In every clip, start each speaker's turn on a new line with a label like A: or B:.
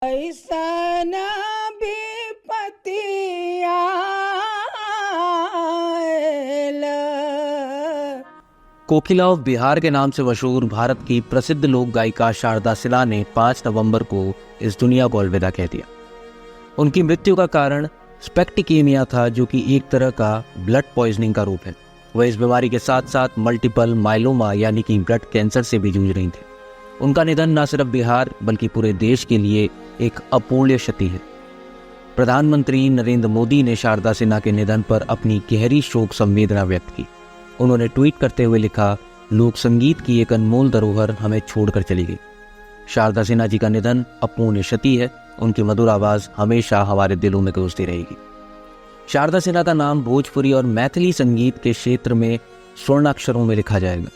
A: ऐसन विपत्ति oil.
B: Kokila of Bihar के नाम से मशहूर भारत की प्रसिद्ध लोक गायिका शारदा सिन्हा ने 5 नवंबर को इस दुनिया को अलविदा कह दिया। उनकी मृत्यु का कारण स्पेक्टिकेमिया था, जो कि एक तरह का ब्लड पॉइजनिंग का रूप है। वह इस बीमारी के साथ साथ मल्टीपल माइलोमा यानी कि ब्लड कैंसर से भी जूझ रही थी। उनका निधन न सिर्फ बिहार बल्कि पूरे देश के लिए एक अपूर्णीय क्षति है। प्रधानमंत्री नरेंद्र मोदी ने शारदा सिन्हा के निधन पर अपनी गहरी शोक संवेदना व्यक्त की। उन्होंने ट्वीट करते हुए लिखा, लोक संगीत की एक अनमोल धरोहर हमें छोड़कर चली गई। शारदा सिन्हा जी का निधन अपूर्णीय क्षति है। उनकी मधुर आवाज हमेशा हमारे दिलों में गूंजती रहेगी। शारदा सिन्हा का नाम भोजपुरी और मैथिली संगीत के क्षेत्र में स्वर्णाक्षरों में लिखा जाएगा।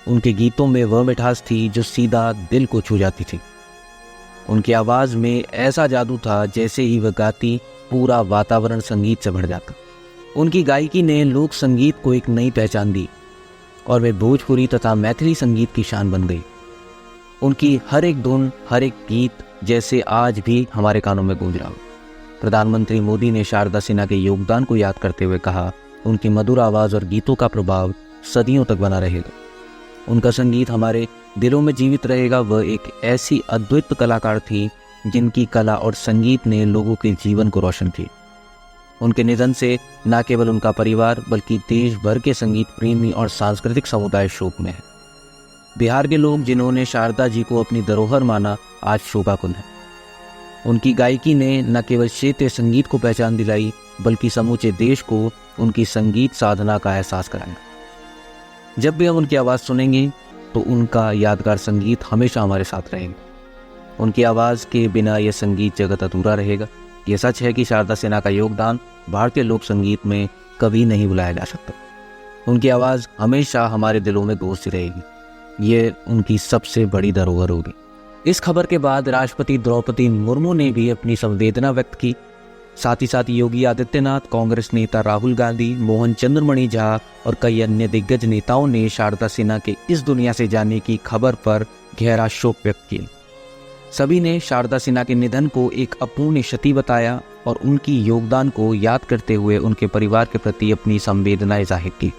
B: उनके गीतों में वह मिठास थी जो सीधा दिल को छू जाती थी। उनकी आवाज में ऐसा जादू था, जैसे ही वह गाती पूरा वातावरण संगीत से भर जाता। उनकी गायकी ने लोक संगीत को एक नई पहचान दी और वे भोजपुरी तथा मैथिली संगीत की शान बन गई। उनकी हर एक धुन, हर एक गीत जैसे आज भी हमारे कानों में गूंज रहा हो। प्रधानमंत्री मोदी ने शारदा सिन्हा के योगदान को याद करते हुए कहा, उनकी मधुर आवाज और गीतों का प्रभाव सदियों तक बना रहेगा। उनका संगीत हमारे दिलों में जीवित रहेगा। वह एक ऐसी अद्भुत कलाकार थी जिनकी कला और संगीत ने लोगों के जीवन को रोशन किया। उनके निधन से न केवल उनका परिवार बल्कि देश भर के संगीत प्रेमी और सांस्कृतिक समुदाय शोक में है। बिहार के लोग जिन्होंने शारदा जी को अपनी धरोहर माना, आज शोकाकुल है। उनकी गायकी ने न केवल क्षेत्रीय संगीत को पहचान दिलाई बल्कि समूचे देश को उनकी संगीत साधना का एहसास कराया। जब भी हम उनकी आवाज़ सुनेंगे तो उनका यादगार संगीत हमेशा हमारे साथ रहेगा। उनकी आवाज़ के बिना यह संगीत जगत अधूरा रहेगा। ये सच है कि शारदा सिन्हा का योगदान भारतीय लोक संगीत में कभी नहीं भुलाया जा सकता। उनकी आवाज़ हमेशा हमारे दिलों में गूंजती रहेगी। ये उनकी सबसे बड़ी धरोहर होगी। इस खबर के बाद राष्ट्रपति द्रौपदी मुर्मू ने भी अपनी संवेदना व्यक्त की। साथ ही साथ योगी आदित्यनाथ, कांग्रेस नेता राहुल गांधी, मोहन चंद्रमणि झा और कई अन्य दिग्गज नेताओं ने शारदा सिन्हा के इस दुनिया से जाने की खबर पर गहरा शोक व्यक्त किया। सभी ने शारदा सिन्हा के निधन को एक अपूर्णीय क्षति बताया और उनकी योगदान को याद करते हुए उनके परिवार के प्रति अपनी संवेदनाएं जाहिर की।